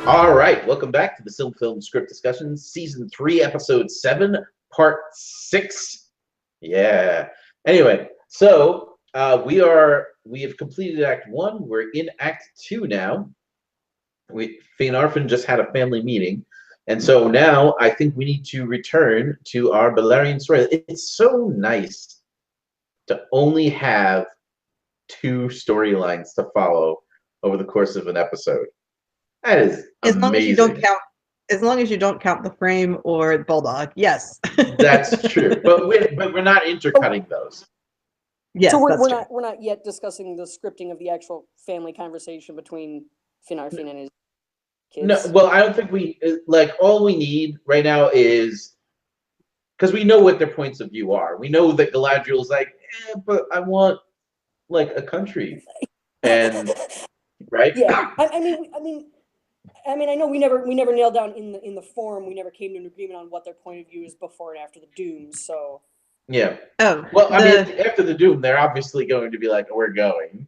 All right, welcome back to the SilmFilm Script Discussions, Season 3, Episode 7, Part 6. Yeah. Anyway, so we have completed Act 1. We're in Act 2 now. Finarfin just had a family meeting, and so now I think we need to return to our Balerian story. It's so nice to only have 2 storylines to follow over the course of an episode. That is As long as you don't amazing. count, as long as you don't count the frame or the bulldog, yes. That's true, but we're not intercutting those. Yes, So that's we're not yet discussing the scripting of the actual family conversation between Finarfin and his kids. No, well, I don't think we like. All we need right now is because we know what their points of view are. We know that Galadriel's like, but I want like a country, and right? Yeah, I mean, I know we never nailed down in the forum. We never came to an agreement on what their point of view is before and after the dooms. So Yeah. Oh, Well, I mean, after the doom, they're obviously going to be like, we're going.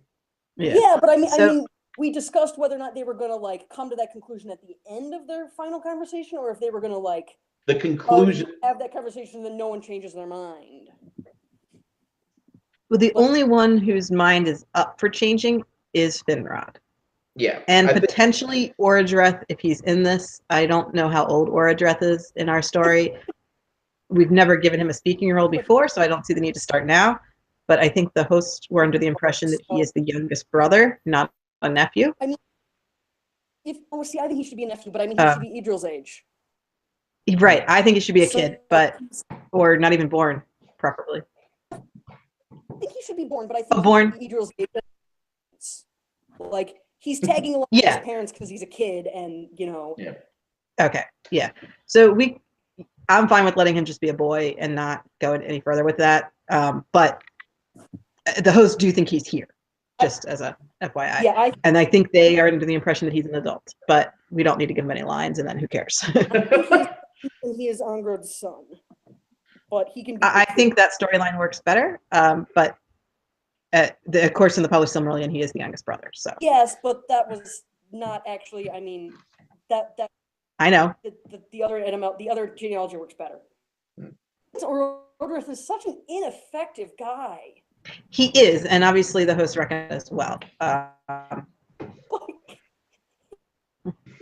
yeah, but I mean, we discussed whether or not they were going to like come to that conclusion at the end of their final conversation, or if they were going to like the conclusion have that conversation and then no one changes their mind. Well, the only one whose mind is up for changing is Finrod. Yeah. And potentially Orodreth, if he's in this. I don't know how old Orodreth is in our story. We've never given him a speaking role before, so I don't see the need to start now. But I think the hosts were under the impression that he is the youngest brother, not a nephew. I mean, I think he should be a nephew, but I mean, he should be Idril's age. Right. I think he should be a kid, or not even born, preferably. I think he should be born, but I think born. Idril's age. Like, he's tagging along with his parents because he's a kid, and you know. Yeah. Okay. Yeah. So I'm fine with letting him just be a boy and not go any further with that. But the hosts do think he's here, just as a FYI. Yeah, and I think they are under the impression that he's an adult, but we don't need to give him any lines, and then who cares? He is Angrod's son, but he can. I think that storyline works better. But of course, in the published Silmarillion, he is the youngest brother. So yes, but that was not actually. I mean, that. I know the other genealogy works better. Orodreth is such an ineffective guy. He is, and obviously the hosts reckon as well.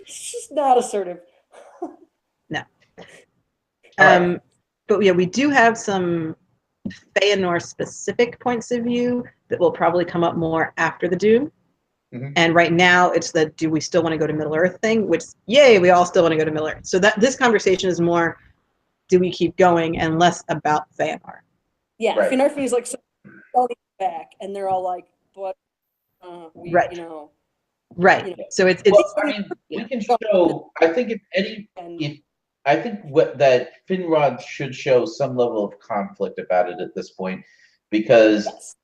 He's not assertive. No. But yeah, we do have some Feanor specific points of view that will probably come up more after the Doom. Mm-hmm. And right now it's the do we still want to go to Middle Earth thing, which yay, we all still want to go to Middle Earth. So that this conversation is more do we keep going and less about Feanor. Yeah, right. Finarfin is like so back and they're all like, but right. You know. Right. You know. So it's I mean, we can show I think that Finrod should show some level of conflict about it at this point, because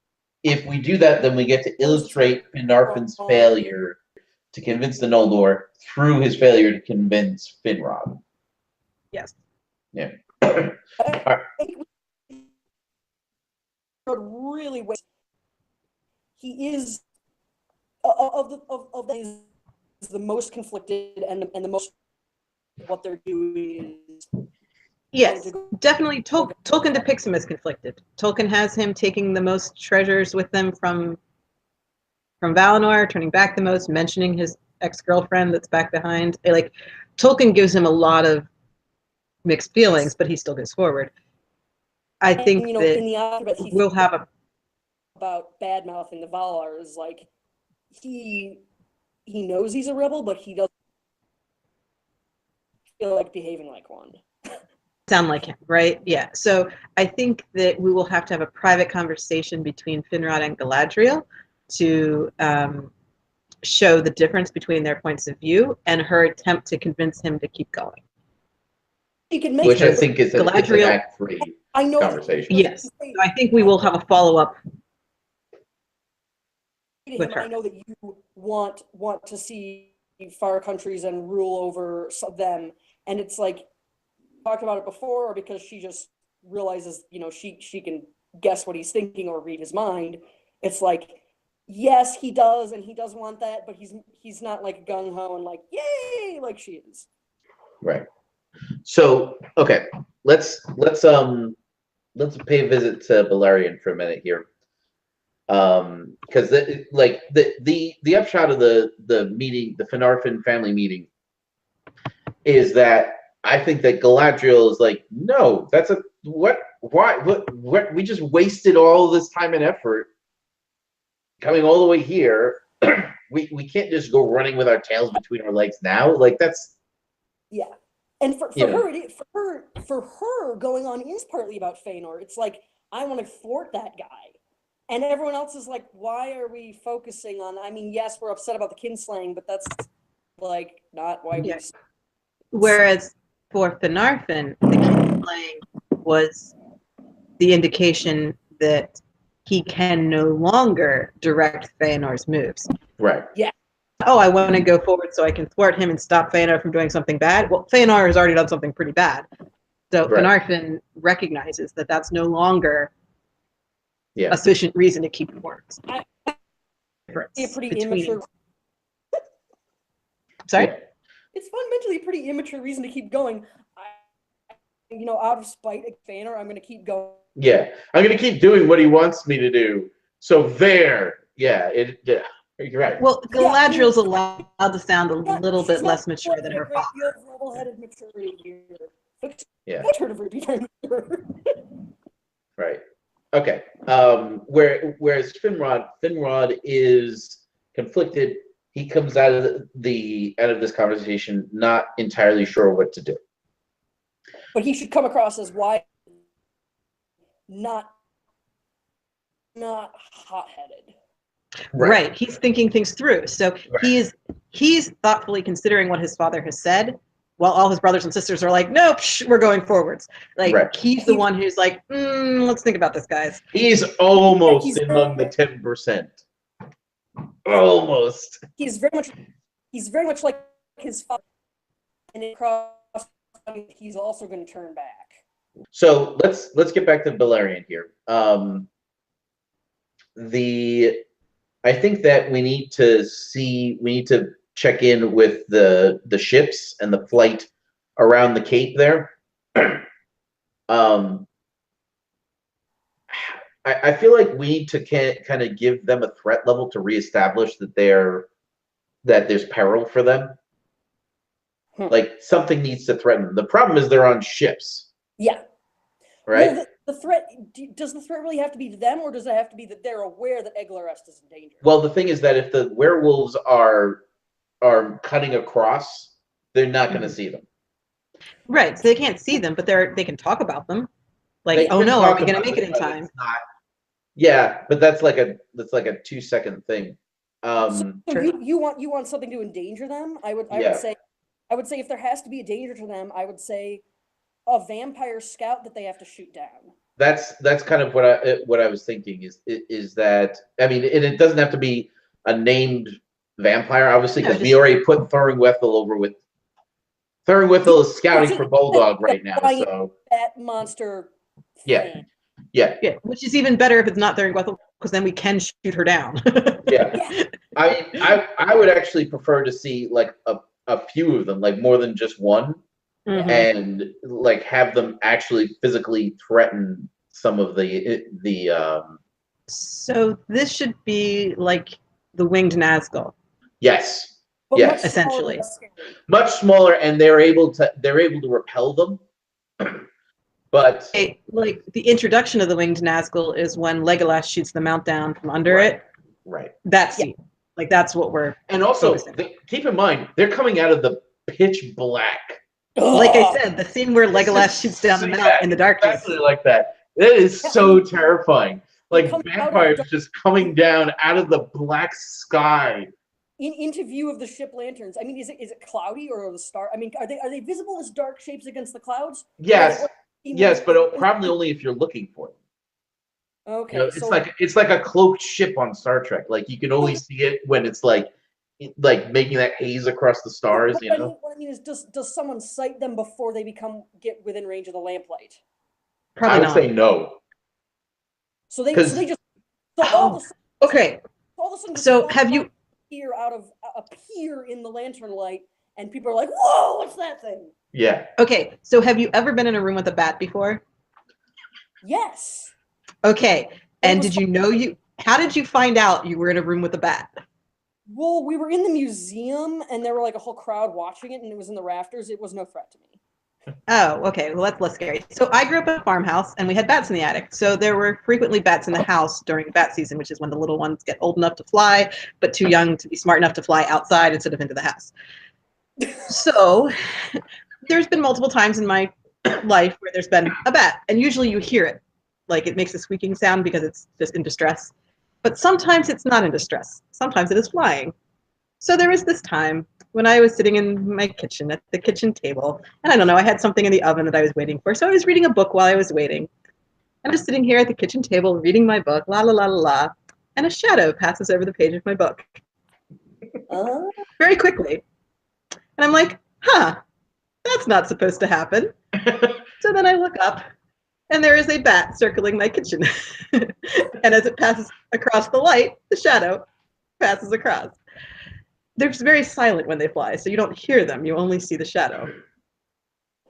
if we do that, then we get to illustrate Finarfin's failure to convince the Noldor through his failure to convince Finrod. Yes. Yeah. Right. Really, he is of the most conflicted and the most what they're doing is. Yes, definitely. Tolkien depicts him as conflicted. Tolkien has him taking the most treasures with them from Valinor, turning back the most, mentioning his ex-girlfriend that's back behind. Like, Tolkien gives him a lot of mixed feelings, but he still goes forward. I think that in the argument we'll have about bad mouthing the Valar is like he knows he's a rebel, but he doesn't feel like behaving like one. Sound like him, right? Yeah. So I think that we will have to have a private conversation between Finrod and Galadriel to show the difference between their points of view and her attempt to convince him to keep going. Which I think is an Act 3 conversation. Yes. So I think we will have a follow-up with her. I know that you want to see far countries and rule over them, and it's like talked about it before, or because she just realizes, she can guess what he's thinking or read his mind. It's like yes, he does, and he does want that, but he's not like gung ho and like yay like she is. Right. So okay, let's pay a visit to Balerion for a minute here. Because the upshot of the meeting, the Finarfin family meeting, is that I think that Galadriel is like, no, that's a what we just wasted all this time and effort coming all the way here. we can't just go running with our tails between our legs now. Like that's and for her going on is partly about Feanor. It's like I want to thwart that guy. And everyone else is like, why are we focusing on? I mean, yes, we're upset about the kinslaying, but that's like not why we. Whereas for Finarfin, the kinslaying was the indication that he can no longer direct Feanor's moves. right. Yeah. Oh, I want to go forward so I can thwart him and stop Feanor from doing something bad. Well, Feanor has already done something pretty bad. So Finarfin recognizes that that's no longer a sufficient reason to keep words. It's pretty immature. Sorry? It's fundamentally a pretty immature reason to keep going. Out of spite at Feanor, I'm going to keep going. Yeah, I'm going to keep doing what he wants me to do. So there, you're right. Well, Galadriel's allowed to sound a little bit less mature than her father. You have level-headed maturity here. Yeah. Right. Right. Okay. Whereas Finrod is conflicted. He comes out of this conversation not entirely sure what to do. But he should come across as wise, not hot-headed. Right. He's thinking things through. So he's thoughtfully considering what his father has said, while all his brothers and sisters are like, nope, we're going forwards. Like he's the one who's like, let's think about this, guys. He's almost among the 10%. Almost. He's very much like his father, and he's also going to turn back. So let's get back to Balerion here. I think that we need to check in with the ships and the flight around the Cape there. I feel like we need to kind of give them a threat level to reestablish that there's peril for them. Like something needs to threaten them. The problem is they're on ships. Yeah. Right. Well, the threat, does the threat really have to be to them, or does it have to be that they're aware that Eglarest is in danger? Well, the thing is that if the werewolves are cutting across, they're not going to see them. Right. So they can't see them, but they can talk about them. Like, oh no, are we going to make it in time? Yeah, but that's like a 2-second thing. So you want something to endanger them? I would say if there has to be a danger to them, I would say a vampire scout that they have to shoot down. That's kind of what I was thinking is that, I mean, and it doesn't have to be a named vampire, obviously, because we already put Thuringwethel over with. Thuringwethel is scouting for Bulldog right now, so that monster. Yeah, which is even better if it's not Thuringwethel, because then we can shoot her down. Yeah. I would actually prefer to see like a few of them, like more than just one. Mm-hmm. And like have them actually physically threaten some of the So this should be like the winged Nazgul. Yes. But yes. Essentially. Much smaller, and they're able to repel them. But like the introduction of the winged Nazgul is when Legolas shoots the mount down from under it. Right. That's like that's what we're. And also keep in mind they're coming out of the pitch black. Like I said, the scene where Legolas shoots down the mount in the darkness. Exactly like that. It is so terrifying. Like vampires just coming down out of the black sky. Into view of the ship lanterns. I mean, is it cloudy or the star? I mean, are they visible as dark shapes against the clouds? Yes. Yes, but probably only if you're looking for them. Okay. You know, it's like a cloaked ship on Star Trek. Like you can only see it when it's like making that haze across the stars. You know. What I mean is, does someone sight them before they get within range of the lamplight? Probably I would say no. So they just okay. all all of a sudden, So have you appear in the lantern light, and people are like, "Whoa, what's that thing?" Yeah. Okay, so have you ever been in a room with a bat before? Yes. Okay, and how did you find out you were in a room with a bat? Well, we were in the museum, and there were like a whole crowd watching it, and it was in the rafters. It was no threat to me. Oh, okay. Well, that's less scary. So I grew up in a farmhouse, and we had bats in the attic. So there were frequently bats in the house during bat season, which is when the little ones get old enough to fly, but too young to be smart enough to fly outside instead of into the house. So there's been multiple times in my life where there's been a bat, and usually you hear it. Like it makes a squeaking sound because it's just in distress. But sometimes it's not in distress. Sometimes it is flying. So there was this time when I was sitting in my kitchen at the kitchen table, and I don't know, I had something in the oven that I was waiting for. So I was reading a book while I was waiting. And I was sitting here at the kitchen table reading my book, la la la la la, and a shadow passes over the page of my book. Very quickly. And I'm like, huh, that's not supposed to happen. So then I look up, and there is a bat circling my kitchen. And as it passes across the light, the shadow passes across. They're just very silent when they fly, so you don't hear them. You only see the shadow.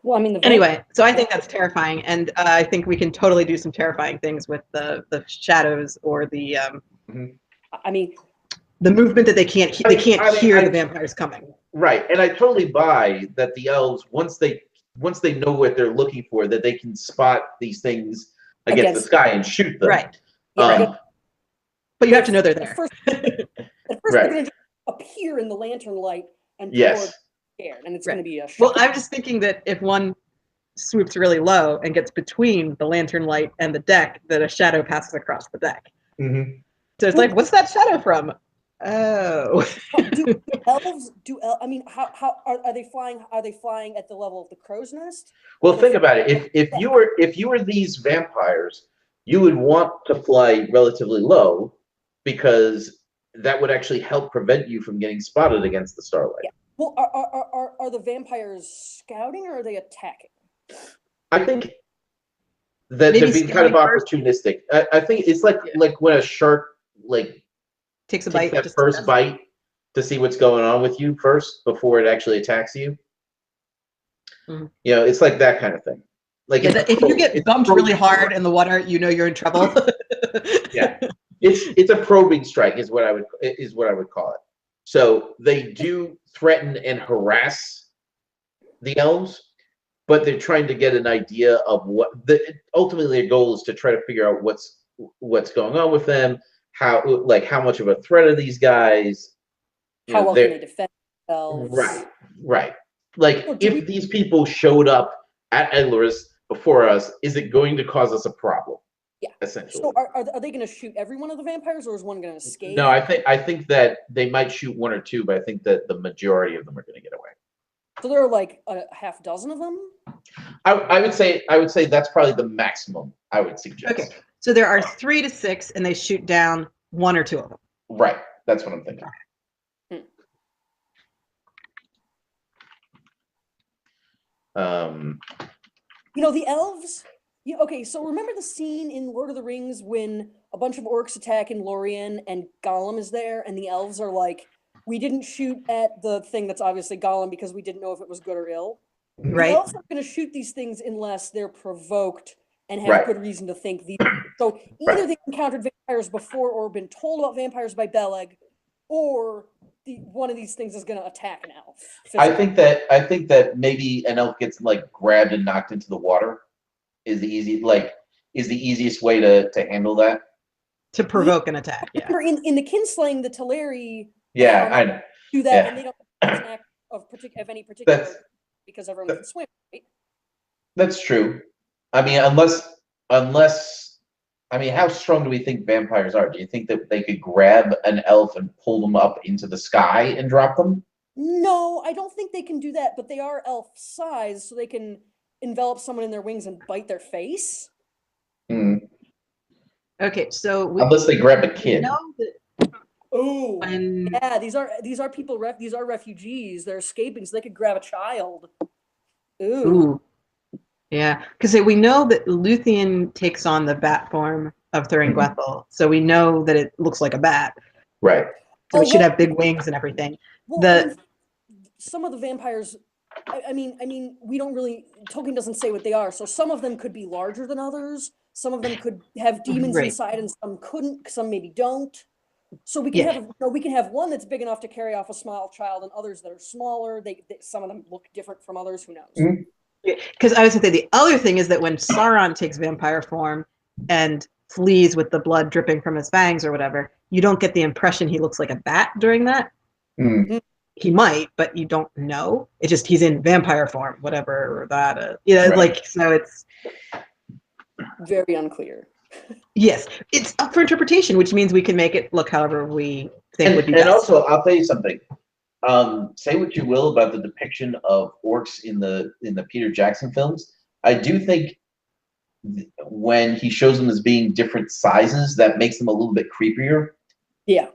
Well, I mean, anyway, so I think that's terrifying, and I think we can totally do some terrifying things with the shadows or the I mean, the movement that they can't hear the vampires coming. Right, and I totally buy that the elves once they know what they're looking for, that they can spot these things against the sky and shoot them. Right. But you have to know they're there. At first they're going to appear in the lantern light and people are scared, and it's going to be a shock. Well, I'm just thinking that if one swoops really low and gets between the lantern light and the deck, that a shadow passes across the deck. Mm-hmm. So it's like, what's that shadow from? Oh. do elves? I mean, how are they flying? Are they flying at the level of the crow's nest? Well, think about it. If you were these vampires, you would want to fly relatively low because that would actually help prevent you from getting spotted against the starlight. Yeah. Well, are the vampires scouting or are they attacking? I think that they're being kind of opportunistic. I think it's like when a shark takes a bite, that first bite to see what's going on with you first before it actually attacks you. Mm-hmm. You know, it's like that kind of thing. Like if you get bumped really hard in the water, you know you're in trouble. Yeah. It's a probing strike is what I would call it. So they do threaten and harass the elves, but they're trying to get an idea of ultimately their goal is to try to figure out what's going on with them, how much of a threat are these guys, how well can they defend themselves? Right. Like if these people showed up at Edler's before us, is it going to cause us a problem? Yeah, essentially. So are they going to shoot every one of the vampires, or is one going to escape? No, I think that they might shoot one or two, but I think that the majority of them are going to get away. So there are like a half dozen of them. I would say that's probably the maximum I would suggest. Okay, so there are 3 to 6, and they shoot down 1 or 2 of them. Right, that's what I'm thinking. You know, the elves. Yeah, okay, so remember the scene in Lord of the Rings when a bunch of orcs attack in Lorien and Gollum is there, and the elves are like, we didn't shoot at the thing that's obviously Gollum because we didn't know if it was good or ill. Right. The elves are going to shoot these things unless they're provoked and have good reason to think these. So either they've encountered vampires before or been told about vampires by Beleg, or one of these things is going to attack an elf. I think that maybe an elf gets grabbed and knocked into the water. Is the easiest way to handle that. To provoke an attack. Yeah. Remember in the kinslaying, the Teleri. Yeah, I know. Do that, and they don't attack of any particular because everyone can swim, right? That's true. I mean, unless how strong do we think vampires are? Do you think that they could grab an elf and pull them up into the sky and drop them? No, I don't think they can do that, but they are elf size, so they can envelop someone in their wings and bite their face. Okay, so unless they grab a kid. Oh, yeah, these are people. These are refugees. They're escaping, so they could grab a child. Ooh. Yeah, because we know that Luthien takes on the bat form of Thuringwethel, so we know that it looks like a bat. Right. So it should have big wings and everything. Well, I mean, some of the vampires, I mean, we don't really, Tolkien doesn't say what they are. So some of them could be larger than others. Some of them could have demons inside, and some couldn't. Some maybe don't. So we can have one that's big enough to carry off a small child, and others that are smaller. Some of them look different from others. Who knows? Because I was going to say the other thing is that when Sauron takes vampire form and flees with the blood dripping from his fangs or whatever, you don't get the impression he looks like a bat during that. He might, but you don't know. It's just he's in vampire form, whatever that is. Yeah, like so it's very unclear. Yes, it's up for interpretation, which means we can make it look however we think would be best. And also, I'll tell you something. Say what you will about the depiction of orcs in the Peter Jackson films. I do think when he shows them as being different sizes, that makes them a little bit creepier. Yeah,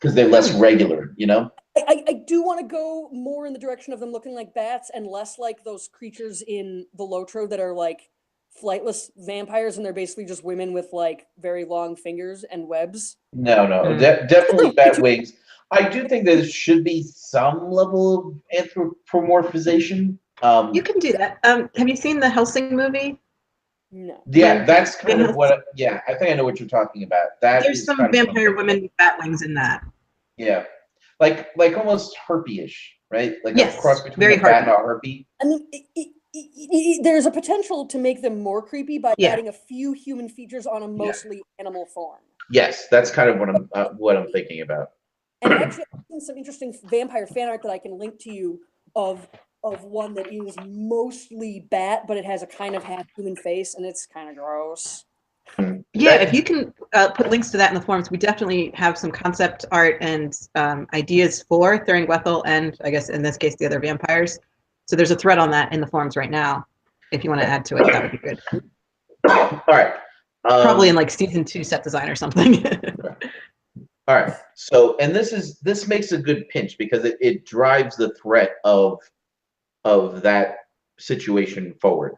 because they're less regular, you know. I do want to go more in the direction of them looking like bats and less like those creatures in the Lotro that are like flightless vampires, and they're basically just women with like very long fingers and webs. No, definitely bat wings. I do think there should be some level of anthropomorphization. You can do that. Have you seen the Helsing movie? No. Yeah, that's kind of what. Yeah, I think I know what you're talking about. There's some vampire women with bat wings in that. Yeah, like almost harpy-ish, right? Like yes, a cross between a bat and a harpy. I mean, there's a potential to make them more creepy by adding a few human features on a mostly animal form. Yes, that's kind of what I'm thinking about. And actually, I've seen some interesting vampire fan art that I can link to you of one that is mostly bat, but it has a kind of half human face, and it's kind of gross. Yeah, if you can put links to that in the forums, we definitely have some concept art and ideas for Thuringwethel and, I guess, in this case, the other vampires. So there's a thread on that in the forums right now. If you want to add to it, that would be good. All right. Probably in like season 2 set design or something. All right. So, and this makes a good pinch because it drives the threat of that situation forward.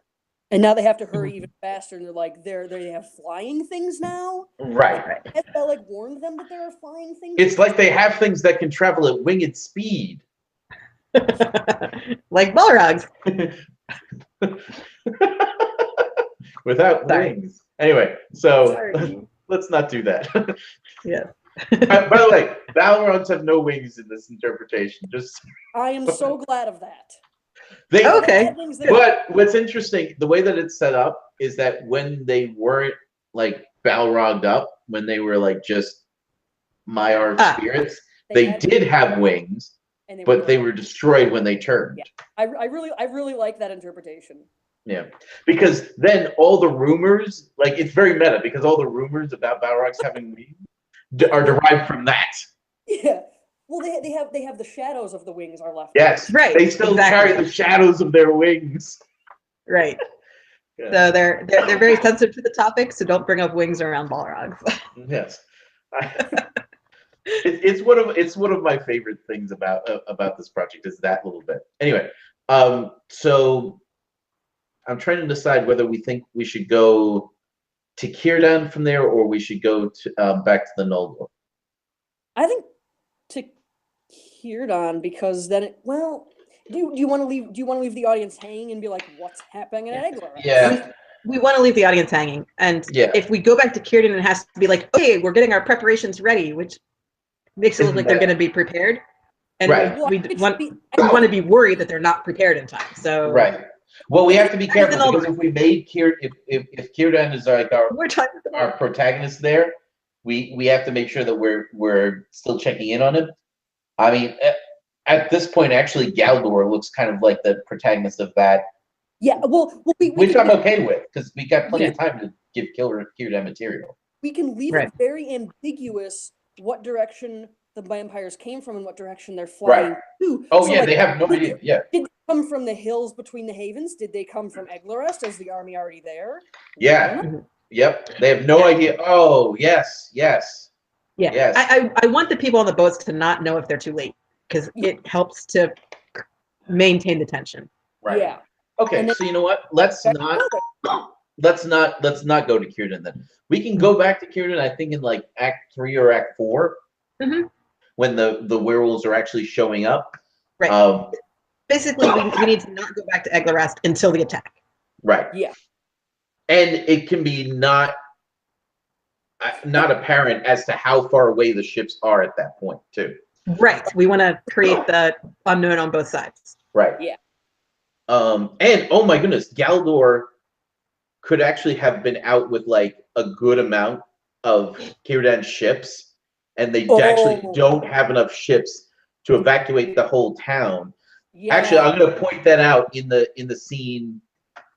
And now they have to hurry even faster, and they're like, they have flying things now? Right. Has that like warned them that there are flying things? It's like they have things that can travel at winged speed. Like Balrogs. Without wings. Anyway, so let's not do that. Yeah. By the way, Balrogs have no wings in this interpretation. I am so glad of that. Okay. But what's interesting, the way that it's set up is that when they weren't like Balrogged up, when they were like just Maiar spirits, they did have wings, but they were destroyed when they turned. Yeah. I really like that interpretation. Yeah, because then all the rumors, like it's very meta, because all the rumors about Balrogs having wings are derived from that. Yeah. Well, they have the shadows of the wings are left. Yes, right. They still carry the shadows of their wings. Right. Yeah. So they're very sensitive to the topic. So don't bring up wings around Balrogs. Yes. It's one of my favorite things about this project is that little bit. Anyway, so I'm trying to decide whether we think we should go to Círdan from there, or we should go to back to the Noldor. I think to Círdan, because then do you want to leave the audience hanging and be like, what's happening in Eglor? Yeah. We want to leave the audience hanging, and if we go back to Círdan, it has to be like, okay, we're getting our preparations ready, which makes it look like they're going to be prepared, and we want to be worried that they're not prepared in time. So well, we have to be careful because if we made if Círdan is like our protagonist there, we have to make sure that we're still checking in on him. I mean, at this point, actually, Galdor looks kind of like the protagonist of that. Yeah, which I'm okay with because we got plenty of time to give Círdan material. We can leave it very ambiguous what direction the vampires came from and what direction they're flying to. Oh, so they have no idea. Yeah. Did they come from the hills between the havens? Did they come from Eglorest? Is the army already there? Yeah. Yep. They have no idea. Oh, yes. Yeah. Yes. I want the people on the boats to not know if they're too late because it helps to maintain the tension. Right. Yeah. Okay. So you know what? Let's not go to Círdan then. We can go back to Círdan, I think, in like Act 3 or Act 4. when the werewolves are actually showing up. Right. Basically, we need to not go back to Eglarast until the attack. Right. Yeah. And it can be not apparent as to how far away the ships are at that point, too. Right. We want to create the unknown on both sides. Right. Yeah. And oh my goodness, Galdor could actually have been out with like a good amount of Círdan's ships, and they actually don't have enough ships to evacuate the whole town. Yeah. Actually, I'm going to point that out in the scene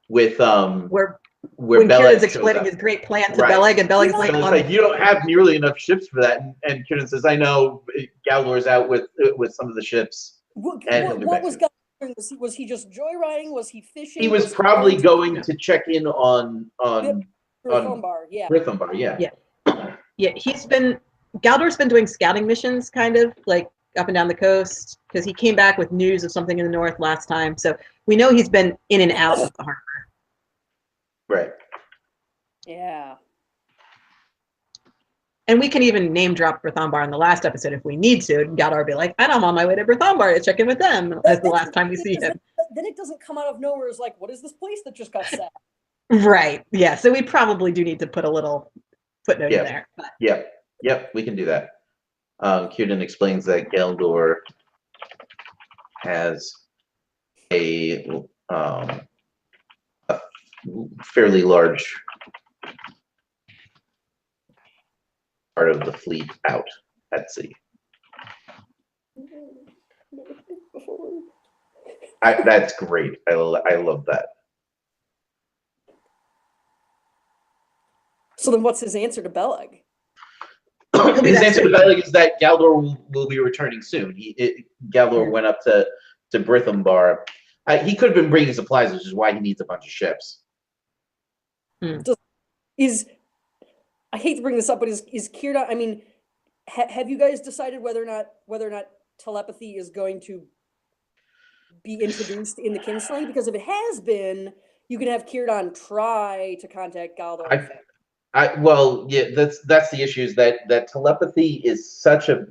with when Beleg Círdan's explaining his great plan to Right. Beleg, and Beleg's like, you don't have nearly enough ships for that, and Círdan says, "I know, Galdor's out with some of the ships." What was soon. Galdor? Was he just joyriding? Was he fishing? He was probably going to check in on Brithambar, yeah. Brithambar, yeah. Yeah, Galdor's been doing scouting missions, kind of like up and down the coast, because he came back with news of something in the north last time. So we know he's been in and out of the harbor. Right. Yeah. And we can even name drop Brithambar in the last episode if we need to. And Galdor will be like, and I'm on my way to Brithambar to check in with them. That's the last time we see him. Then it doesn't come out of nowhere as like, what is this place that just got set? Right. Yeah. So we probably do need to put a little footnote in there. But. Yep. We can do that. Círdan explains that Galdor has a fairly large part of the fleet out at sea. That's great. I love that. So then what's his answer to Beleg? His answer to Beleg is that Galdor will be returning soon. Galdor went up to Brithambar. He could have been bringing supplies, which is why he needs a bunch of ships. I hate to bring this up, but is Círdan? I mean, have you guys decided whether or not telepathy is going to be introduced in the Kinslaying? Because if it has been, you can have Círdan try to contact Galdor. Well, yeah, that's the issue, is that telepathy is such a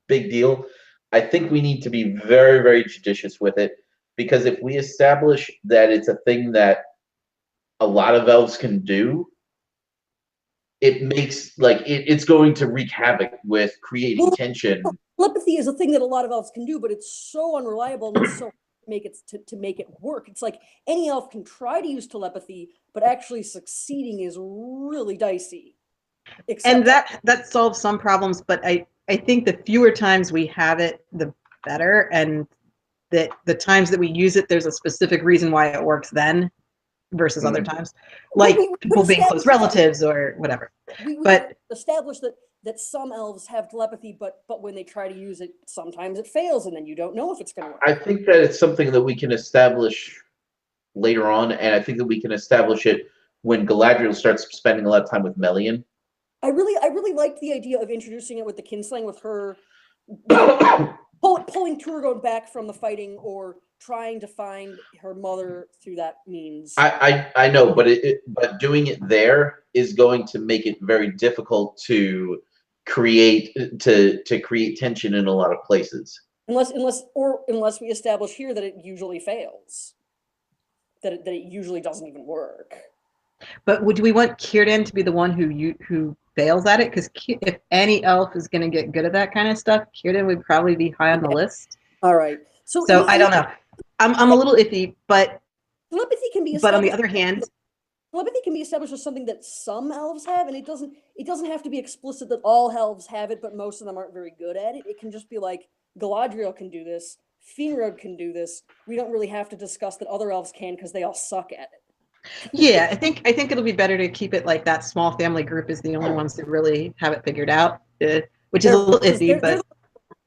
big deal. I think we need to be very, very judicious with it, because if we establish that it's a thing that a lot of elves can do, it makes it's going to wreak havoc with creating tension. Telepathy is a thing that a lot of elves can do, but it's so unreliable and it's so to make it work. It's like any elf can try to use telepathy, but actually succeeding is really dicey. And that solves some problems, but I think the fewer times we have it, the better, and that the times that we use it, there's a specific reason why it works then versus other times, like people being close relatives or whatever. But establish that some elves have telepathy, but when they try to use it, sometimes it fails, and then you don't know if it's going to work. I think that it's something that we can establish later on, and I think that we can establish it when Galadriel starts spending a lot of time with Melian. I really liked the idea of introducing it with the Kinslaying, with her pulling Turgon back from the fighting, or trying to find her mother through that means. I know, but but doing it there is going to make it very difficult to create tension in a lot of places. Unless we establish here that it usually fails, that it usually doesn't even work. But would we want Círdan to be the one who fails at it? Because if any elf is going to get good at that kind of stuff, Círdan would probably be high on the list. All right. So I don't know. I'm a little iffy, but telepathy can be. But on the other hand, telepathy can be established as something that some elves have, and it doesn't have to be explicit that all elves have it, but most of them aren't very good at it. It can just be like Galadriel can do this, Finrod can do this. We don't really have to discuss that other elves can, because they all suck at it. Yeah, I think it'll be better to keep it like that small family group is the only ones who really have it figured out, which is a little iffy, but they're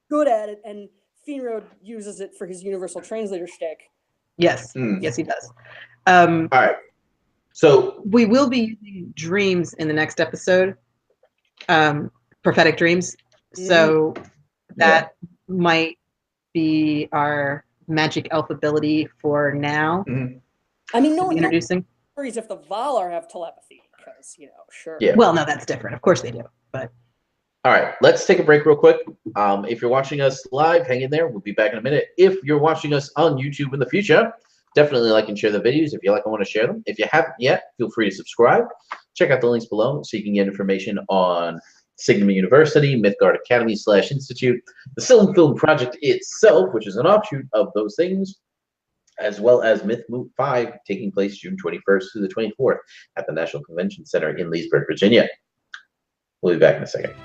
good at it, and Finrod uses it for his universal translator shtick. Yes, yes, he does. All right, so we will be using dreams in the next episode, prophetic dreams. So that might be our magic elf ability for now. I mean, no introducing worries if the Valar have telepathy, because sure. Yeah. Well, no, that's different. Of course they do, but All right, let's take a break real quick. If you're watching us live, hang in there. We'll be back in a minute. If you're watching us on YouTube in the future, definitely like and share the videos. If you like and want to share them. If you haven't yet, feel free to subscribe. Check out the links below so you can get information on Signum University, Mythgard Academy / Institute, the SilmFilm project itself, which is an offshoot of those things, as well as Myth Moot 5, taking place June 21st through the 24th at the National Convention Center in Leesburg, Virginia. We'll be back in a second.